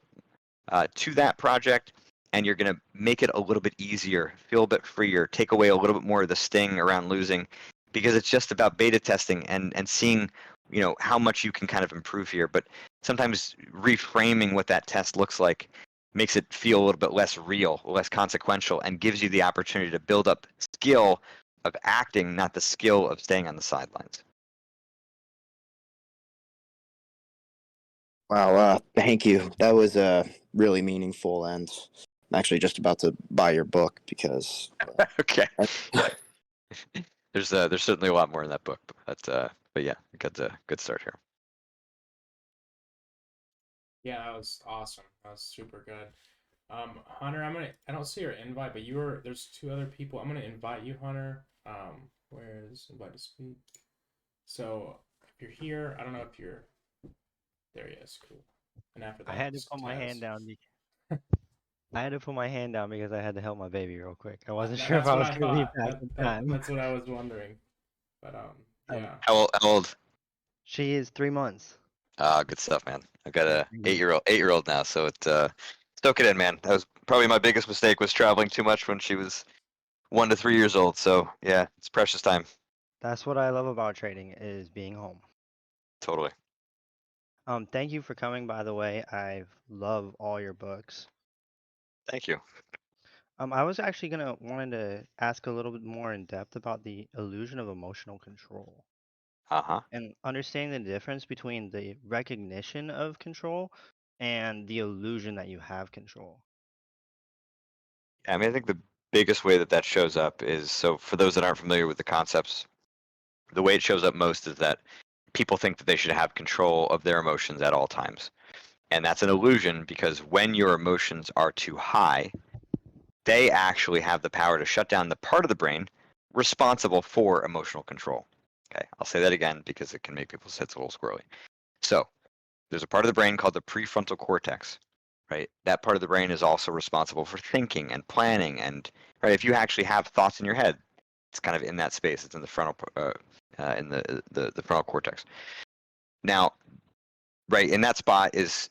to that project, and you're going to make it a little bit easier, feel a bit freer, take away a little bit more of the sting around losing, because it's just about beta testing and seeing, you know, how much you can kind of improve here. But sometimes reframing what that test looks like makes it feel a little bit less real, less consequential, and gives you the opportunity to build up skill of acting, not the skill of staying on the sidelines. Wow, thank you. That was really meaningful, and I'm actually just about to buy your book because Okay. There's certainly a lot more in that book, but yeah, good start here. Yeah, that was awesome. That was super good. Hunter, I don't see your invite, but there's two other people. I'm gonna invite you, Hunter. Where's invite to speak? So if you're here, I don't know if you're there. Yes, cool. And after that, I had to it's put my hand Tez. down. I had to put my hand down because I had to help my baby real quick. I wasn't That- sure if that's I what was I gonna be thought. back in time. That's what I was wondering. But yeah. How old? She is 3 months. Good stuff, man. I've got Yeah, a 3 months. eight-year-old now, so soak it in, man. That was probably my biggest mistake, was traveling too much when she was 1 to 3 years old. So yeah, it's precious time. That's what I love about trading is being home. Totally. Thank you for coming, by the way. I love all your books. Thank you. I was actually wanted to ask a little bit more in depth about the illusion of emotional control Uh-huh. and understanding the difference between the recognition of control and the illusion that you have control. I mean, I think the biggest way that shows up is, so for those that aren't familiar with the concepts, the way it shows up most is that people think that they should have control of their emotions at all times. And that's an illusion, because when your emotions are too high, they actually have the power to shut down the part of the brain responsible for emotional control. Okay, I'll say that again because it can make people's heads a little squirrely. So there's a part of the brain called the prefrontal cortex, right? That part of the brain is also responsible for thinking and planning, and right, if you actually have thoughts in your head, it's kind of in that space. It's in the frontal, in the frontal cortex. Now, right in that spot is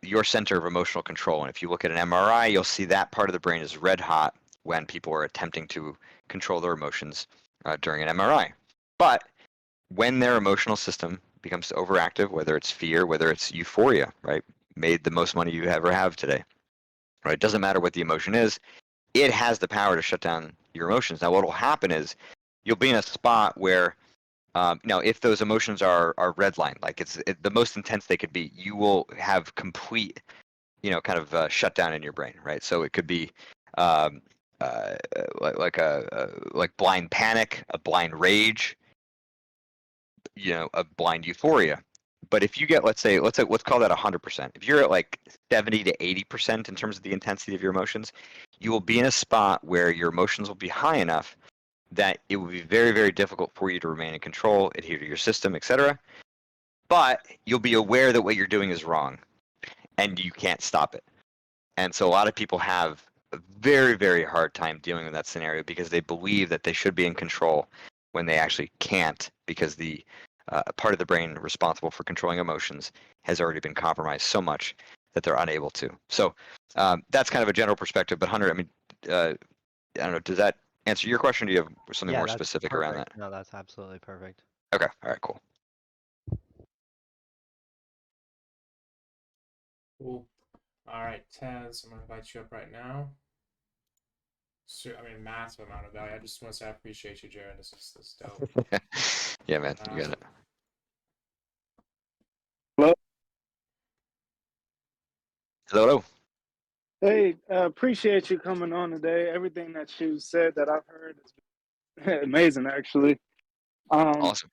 your center of emotional control, and if you look at an MRI, you'll see that part of the brain is red hot when people are attempting to control their emotions during an MRI. But when their emotional system becomes overactive, whether it's fear, whether it's euphoria, right? Made the most money you ever have today, right? It doesn't matter what the emotion is, it has the power to shut down your emotions. Now, what will happen is you'll be in a spot where, now, if those emotions are redlined, like the most intense they could be, you will have complete, kind of shutdown in your brain, right? So it could be um, like blind panic, a blind rage, a blind euphoria. But if you get, let's call that 100%. If you're at like 70 to 80% in terms of the intensity of your emotions, you will be in a spot where your emotions will be high enough that it will be very, very difficult for you to remain in control, adhere to your system, etc. But you'll be aware that what you're doing is wrong, and you can't stop it. And so a lot of people have a very, very hard time dealing with that scenario because they believe that they should be in control when they actually can't, because the part of the brain responsible for controlling emotions has already been compromised so much that they're unable to. So that's kind of a general perspective. But Hunter, I mean, I don't know, does that answer your question? Or do you have something Yeah, more that's specific around that? perfect. No, that's absolutely perfect. Okay, all right, cool. Cool. All right, Tez, I'm gonna invite you up right now. So, I mean, massive amount of value. I just want to say I appreciate you, Jared. This is dope. Yeah, man, you got it. Hello. Hey, appreciate you coming on today. Everything that you said that I've heard is amazing, actually. Awesome.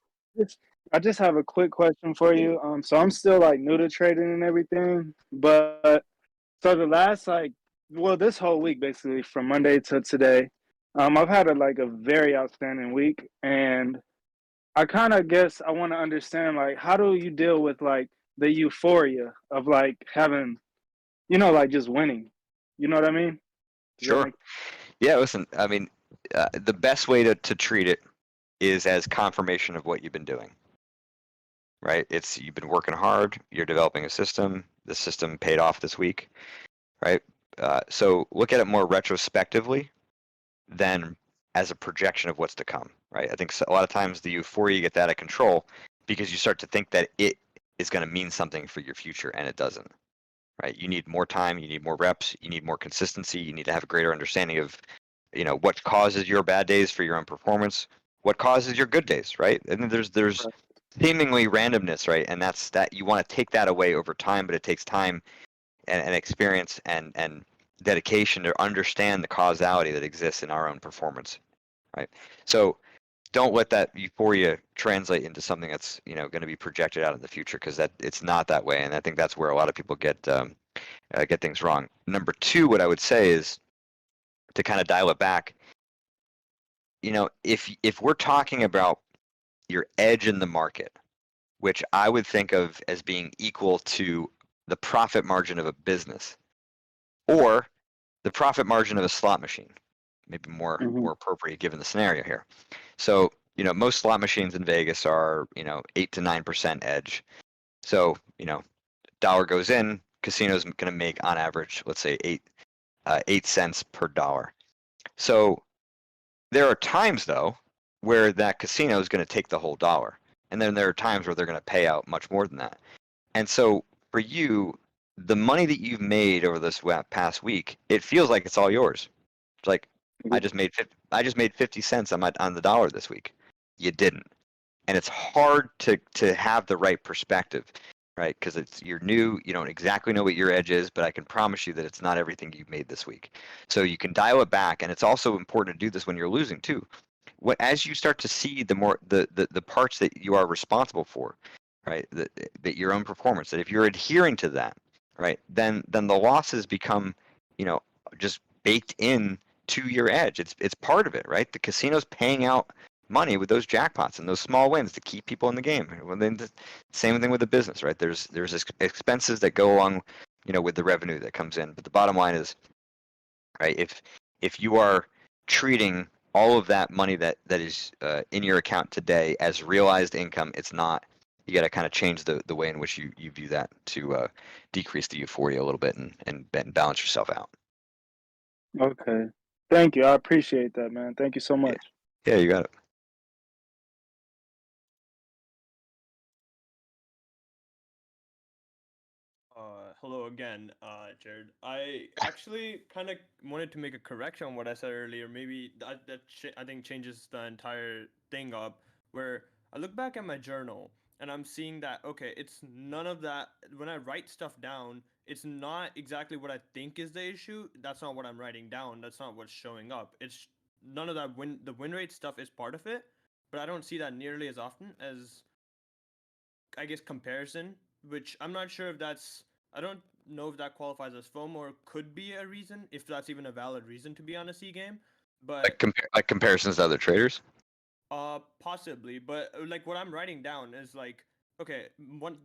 I just have a quick question for you. So I'm still like new to trading and everything, but so the last this whole week basically from Monday to today, I've had a very outstanding week, and I kind of guess I want to understand like how do you deal with like the euphoria of like having, like just winning. You know what I mean? Does that Sure. make Yeah, listen, I mean, the best way to treat it is as confirmation of what you've been doing, right? You've been working hard, you're developing a system, the system paid off this week, right? So look at it more retrospectively than as a projection of what's to come, right? I think a lot of times the euphoria, you get that out of control because you start to think that it is going to mean something for your future, and it doesn't, right? You need more time, you need more reps, you need more consistency, you need to have a greater understanding of, what causes your bad days for your own performance, what causes your good days, right? And then there's seemingly randomness, right? And that you want to take that away over time, but it takes time and experience and dedication to understand the causality that exists in our own performance, right? So don't let that euphoria translate into something that's going to be projected out in the future, because that it's not that way. And I think that's where a lot of people get things wrong. Number two, what I would say is to kind of dial it back. If we're talking about your edge in the market, which I would think of as being equal to the profit margin of a business, or the profit margin of a slot machine, maybe more appropriate given the scenario here. So most slot machines in Vegas are 8 to 9% edge. So dollar goes in, casino's going to make on average, let's say 8 cents per dollar. So there are times though where that casino is going to take the whole dollar, and then there are times where they're going to pay out much more than that. And so for you, the money that you've made over this past week, it feels like it's all yours. It's like I just made 50 cents on the dollar this week. You didn't, and it's hard to have the right perspective, right? Because you're new, you don't exactly know what your edge is, but I can promise you that it's not everything you've made this week. So you can dial it back, and it's also important to do this when you're losing too. As you start to see the parts that you are responsible for, right? That your own performance. That if you're adhering to that, right, then the losses become, just baked in to your edge. It's part of it, right? The casino's paying out money with those jackpots and those small wins to keep people in the game. Well, then the same thing with the business, right? There's expenses that go along, with the revenue that comes in. But the bottom line is, right, if you are treating all of that money that is in your account today as realized income, it's not. You got to kind of change the way in which you view that to decrease the euphoria a little bit and balance yourself out. Okay. Thank you. I appreciate that, man. Thank you so much. Yeah, you got it. Hello again, Jared. I actually kind of wanted to make a correction on what I said earlier. Maybe I think changes the entire thing up. Where I look back at my journal and I'm seeing that okay, it's none of that. When I write stuff down, it's not exactly what I think is the issue. That's not what I'm writing down. That's not what's showing up. It's none of that. The win rate stuff is part of it, but I don't see that nearly as often as I guess comparison, which I'm not sure if that's I don't know if that qualifies as FOMO or could be a reason, if that's even a valid reason to be on a C game. But Like comparisons to other traders. possibly, but like what I'm writing down is like, okay,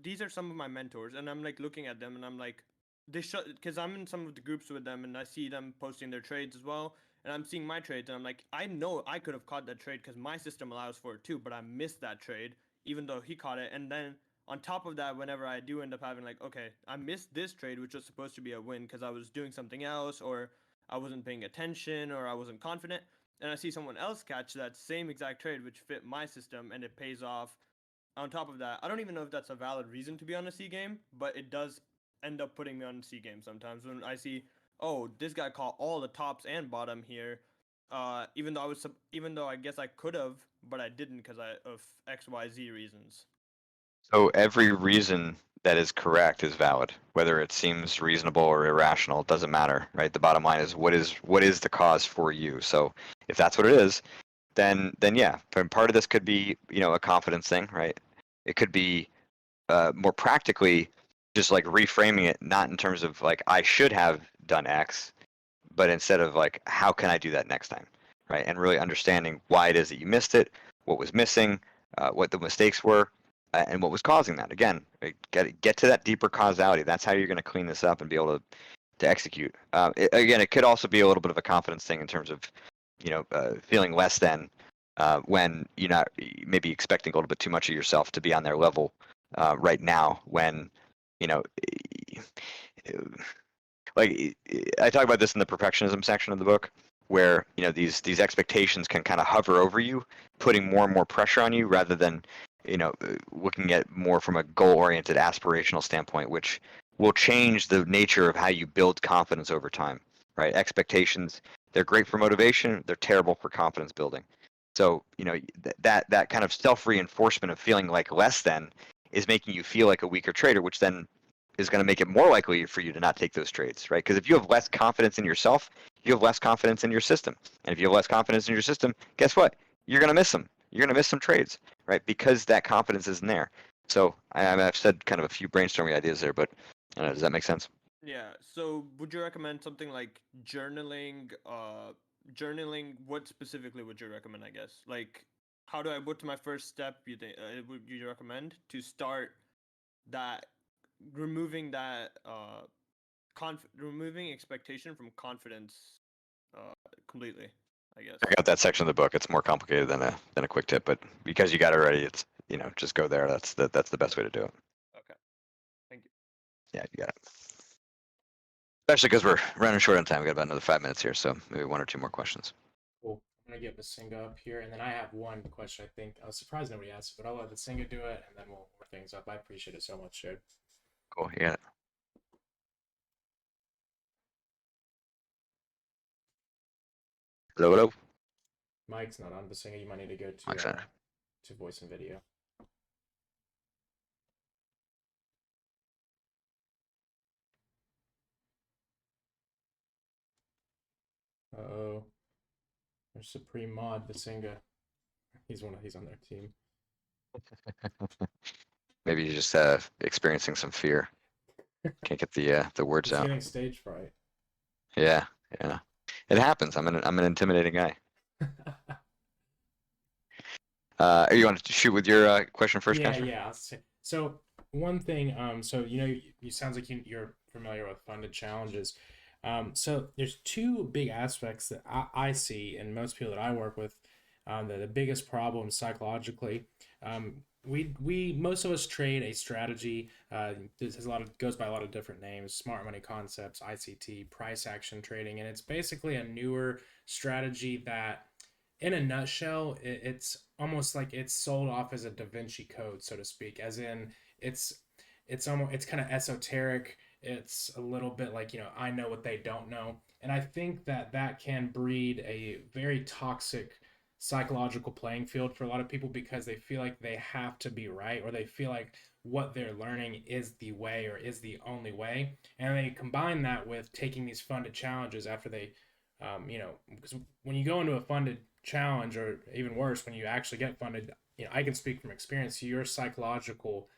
these are some of my mentors, and I'm like looking at them, and I'm like, they should, because I'm in some of the groups with them, and I see them posting their trades as well, and I'm seeing my trades, and I'm like, I know I could have caught that trade because my system allows for it too, but I missed that trade, even though he caught it, and then on top of that, whenever I do end up having like, okay, I missed this trade, which was supposed to be a win because I was doing something else, or I wasn't paying attention, or I wasn't confident, and I see someone else catch that same exact trade which fit my system and it pays off. On top of that, I don't even know if that's a valid reason to be on a C game, but it does end up putting me on a C game sometimes when I see, oh, this guy caught all the tops and bottom here, even though I guess I could have, but I didn't because of XYZ reasons. So every reason that is correct is valid, whether it seems reasonable or irrational. It doesn't matter, right? The bottom line is what is the cause for you. So if that's what it is, then yeah, part of this could be a confidence thing, right? It could be more practically just like reframing it, not in terms of like I should have done X, but instead of like how can I do that next time, right? And really understanding why it is that you missed it, what was missing, what the mistakes were, and what was causing that. Again, get to that deeper causality. That's how you're going to clean this up and be able to execute. It could also be a little bit of a confidence thing in terms of feeling less than when you're not maybe expecting a little bit too much of yourself to be on their level right now when like I talk about this in the perfectionism section of the book, where these expectations can kind of hover over you, putting more and more pressure on you rather than looking at more from a goal-oriented aspirational standpoint, which will change the nature of how you build confidence over time, right? Expectations, they're great for motivation, they're terrible for confidence building. So that kind of self-reinforcement of feeling like less than is making you feel like a weaker trader, which then is going to make it more likely for you to not take those trades, right? Because if you have less confidence in yourself, you have less confidence in your system. And if you have less confidence in your system, guess what? You're going to miss them. You're going to miss some trades, right? Because that confidence isn't there. So I've said kind of a few brainstorming ideas there, but does that make sense? Yeah. So would you recommend something like journaling? Journaling. What specifically would you recommend? I guess like what's my first step? You think would you recommend to start that removing that removing expectation from confidence completely? I guess. Check out that section of the book. It's more complicated than a quick tip, but because you got it already, it's just go there. That's the best way to do it. Okay. Thank you. Yeah, you got it. Especially because we're running short on time. We got about another 5 minutes here, so maybe 1 or 2 more questions. Cool. I'm gonna get Basinga up here, and then I have one question. I think I was surprised nobody asked, but I'll let Basinga do it, and then we'll work things up. I appreciate it so much, dude. Cool. You got it. Hello, hello. Mike's not on Basinga. You might need to go Mike's on. to voice and video. Uh-oh. There's Supreme Mod Basinga. He's on their team. Maybe you're just experiencing some fear. Can't get the words He's out. getting stage fright. Yeah. It happens. I'm an intimidating guy. You want to shoot with your question first, Yeah, Casper? yeah. So one thing, so you sounds like you're familiar with funded challenges. So there's 2 big aspects that I see, and most people that I work with, the biggest problem psychologically. We most of us trade a strategy. This has goes by a lot of different names: smart money concepts, ICT, price action trading, and it's basically a newer strategy that, in a nutshell, it's almost like it's sold off as a Da Vinci Code, so to speak, as in it's kind of esoteric. It's a little bit like, I know what they don't know, and I think that can breed a very toxic psychological playing field for a lot of people, because they feel like they have to be right, or they feel like what they're learning is the way or is the only way, and they combine that with taking these funded challenges after they because when you go into a funded challenge, or even worse, when you actually get funded, I can speak from experience, your psychological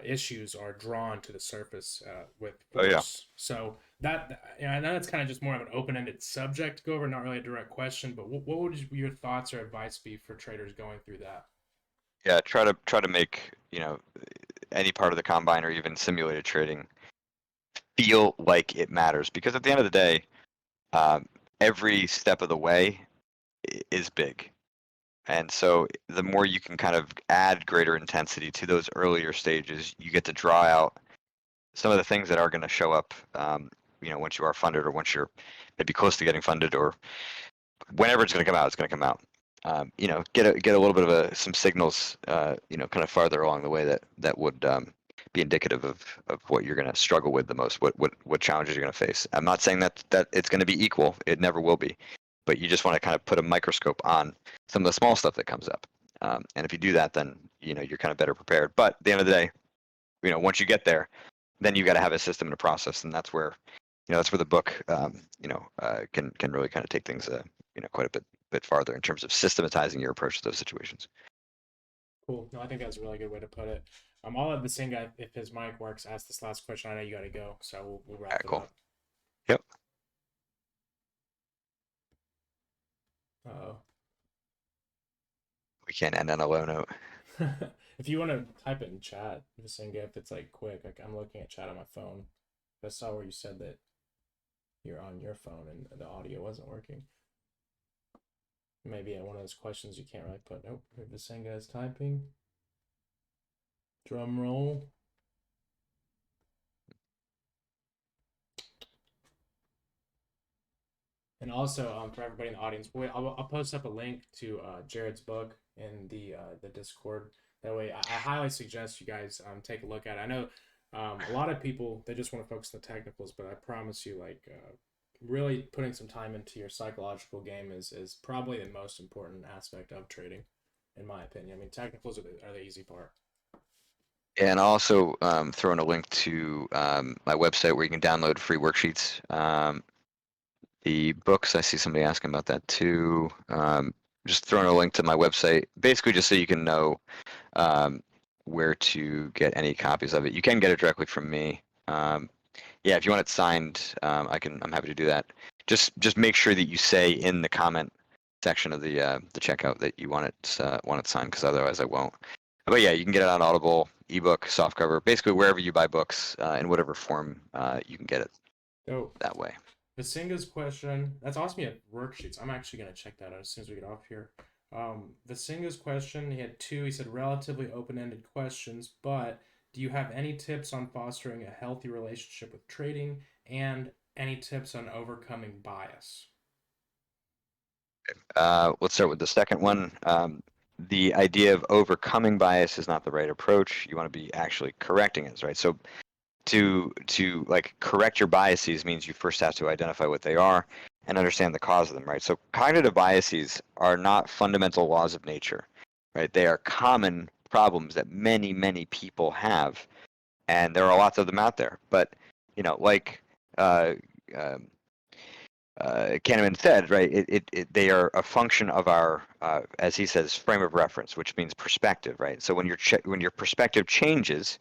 issues are drawn to the surface with force. Oh, yeah. So I know that's kind of just more of an open-ended subject to go over, not really a direct question, but what would your thoughts or advice be for traders going through that? Yeah, try to make any part of the combine or even simulated trading feel like it matters, because at the end of the day, every step of the way is big. And so the more you can kind of add greater intensity to those earlier stages, you get to draw out some of the things that are going to show up, once you are funded, or once you're maybe close to getting funded, or whenever it's going to come out, it's going to come out. Get a little bit of some signals, kind of farther along the way that would be indicative of what you're going to struggle with the most, what challenges you're going to face. I'm not saying that it's going to be equal. It never will be. But you just want to kind of put a microscope on some of the small stuff that comes up. And if you do that, then you're kind of better prepared. But at the end of the day, once you get there, then you got to have a system and a process, and that's where the book can really kind of take things quite a bit farther in terms of systematizing your approach to those situations. Cool. No, I think that's a really good way to put it. I'll let the same guy, if his mic works, ask this last question. I know you got to go, so we'll wrap it Cool. up. Yep. Uh-oh. We can't end on a low note. If you want to type it in chat, Vasinga, if it's like quick, like I'm looking at chat on my phone. I saw where you said that you're on your phone and the audio wasn't working. Maybe one of those questions you can't really put. Nope. Vasinga is typing. Drum roll. And also, for everybody in the audience, I'll post up a link to Jared's book in the Discord. That way, I highly suggest you guys take a look at it. I know a lot of people, they just want to focus on the technicals, but I promise you, like, really putting some time into your psychological game is probably the most important aspect of trading, in my opinion. I mean, technicals are the easy part. And I'll also throw in a link to my website where you can download free worksheets. The books, I see somebody asking about that too. Just throwing a link to my website, basically just so you can know where to get any copies of it. You can get it directly from me. Yeah, if you want it signed, I'm happy to do that. Just make sure that you say in the comment section of the checkout that you want it signed, because otherwise I won't. But yeah, you can get it on Audible, ebook, softcover, basically wherever you buy books in whatever form you can get it Oh, that way. Vasinga's question, that's awesome. You have worksheets. I'm actually going to check that out as soon as we get off here. Vasinga's question, he had two. He said relatively open-ended questions, but do you have any tips on fostering a healthy relationship with trading and any tips on overcoming bias? Let's start with the second one. The idea of overcoming bias is not the right approach. You want to be actually correcting it, right? So to like correct your biases means you first have to identify what they are and understand the cause of them, right? So cognitive biases are not fundamental laws of nature, right? They are common problems that many people have, and there are lots of them out there. But like um, Kahneman said, right? They are a function of our, as he says, frame of reference, which means perspective, right? So when your perspective changes,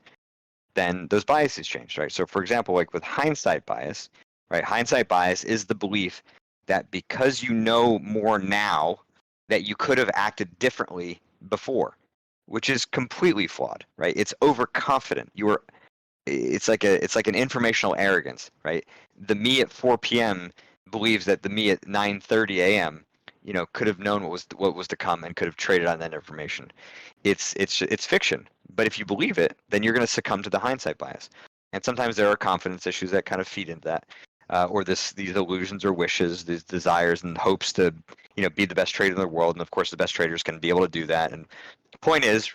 then those biases change, right? So for example, like with hindsight bias, right? Hindsight bias is the belief that because you know more now, that you could have acted differently before, which is completely flawed, right? It's overconfident. It's like an informational arrogance, right? The me at 4 p.m. believes that the me at 9:30 a.m. could have known what was to come and could have traded on that information. It's fiction, but if you believe it, then you're going to succumb to the hindsight bias. And sometimes there are confidence issues that kind of feed into that, or these illusions or wishes, these desires and hopes to be the best trader in the world. And of course, the best traders can be able to do that. And the point is,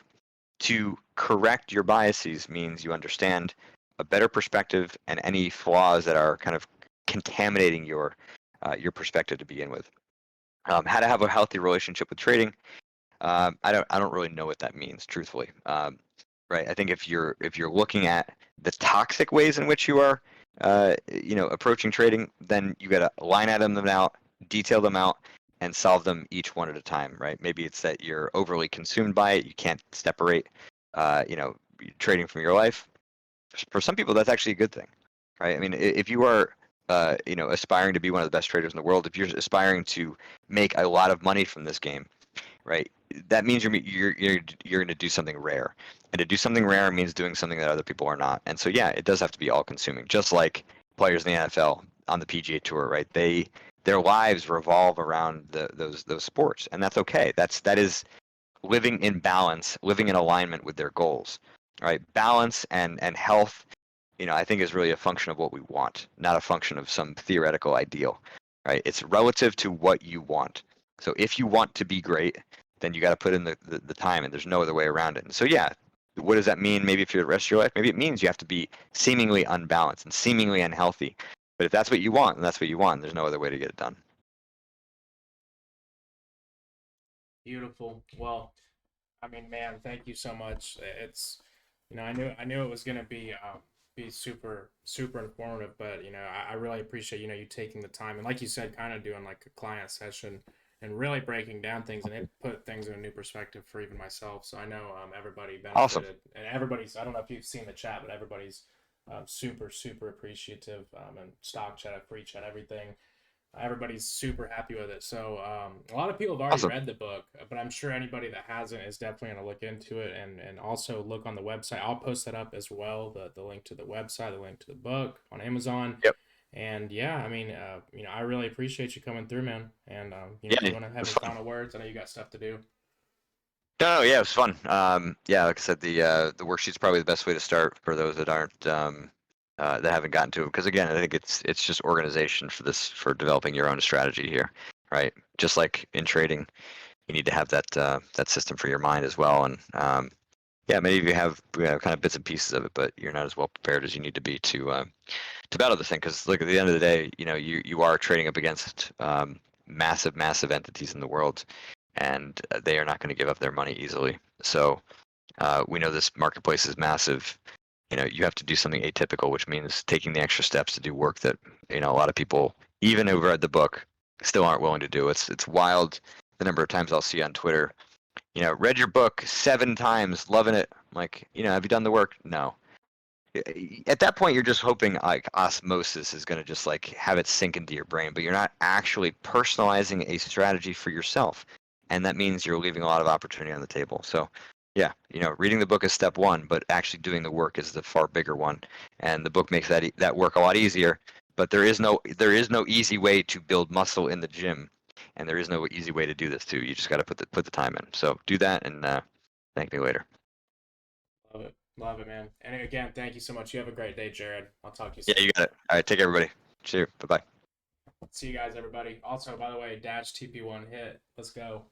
to correct your biases means you understand a better perspective and any flaws that are kind of contaminating your perspective to begin with. How to have a healthy relationship with trading. I don't really know what that means, truthfully. Right. I think if you're looking at the toxic ways in which you are, approaching trading, then you got to line item them out, detail them out, and solve them each one at a time. Right. Maybe it's that you're overly consumed by it. You can't separate, trading from your life. For some people, that's actually a good thing. Right. I mean, if you are, aspiring to be one of the best traders in the world, if you're aspiring to make a lot of money from this game, right? That means you're going to do something rare, and to do something rare means doing something that other people are not. And so yeah, it does have to be all-consuming, just like players in the NFL on the PGA Tour, right? Their lives revolve around those sports, and that's okay. That is living in balance, living in alignment with their goals, right? Balance and health, I think is really a function of what we want, not a function of some theoretical ideal, right? It's relative to what you want. So if you want to be great, then you got to put in the time, and there's no other way around it. And so yeah, what does that mean? Maybe for the rest of your life, maybe it means you have to be seemingly unbalanced and seemingly unhealthy. But if that's what you want, then that's what you want. There's no other way to get it done. Beautiful. Well, I mean, man, thank you so much. It's, I knew it was gonna be super informative, but I really appreciate you taking the time and, like you said, kind of doing like a client session and really breaking down things, and it put things in a new perspective for even myself. So I know everybody benefited, Awesome. and everybody's, I don't know if you've seen the chat, but everybody's super appreciative, and stock chat, free chat, everything. Everybody's super happy with it. So a lot of people have already Awesome. read the book, but I'm sure anybody that hasn't is definitely going to look into it, and also look on the website. I'll post that up as well, the link to the website, the link to the book on Amazon. Yep. And yeah, I mean, I really appreciate you coming through, man. And Yeah, do you want to it have was any fun. final words? I know you got stuff to do. No, yeah, it was fun. Yeah, like I said, the worksheet's probably the best way to start for those that aren't that haven't gotten to it. Because again, I think it's just organization for developing your own strategy here, right? Just like in trading, you need to have that system for your mind as well. And yeah, many of you have kind of bits and pieces of it, but you're not as well prepared as you need to be to battle the thing. Because look, at the end of the day, you are trading up against massive entities in the world, and they are not going to give up their money easily. So we know this marketplace is massive. You have to do something atypical, which means taking the extra steps to do work that a lot of people, even who've read the book, still aren't willing to do. It's wild the number of times I'll see on Twitter, read your book 7 times, loving it. I'm like, have you done the work? No. At that point, you're just hoping like osmosis is going to just like have it sink into your brain, but you're not actually personalizing a strategy for yourself. And that means you're leaving a lot of opportunity on the table. So yeah, reading the book is step 1, but actually doing the work is the far bigger one. And the book makes that work a lot easier, but there is no easy way to build muscle in the gym. And there is no easy way to do this too. You just got to put the time in. So do that, and thank me later. Love it, man. And again, thank you so much. You have a great day, Jared. I'll talk to you soon. Yeah, you got it. All right, take care, everybody. Cheers. Bye bye. See you guys, everybody. Also, by the way, dash TP1 hit. Let's go.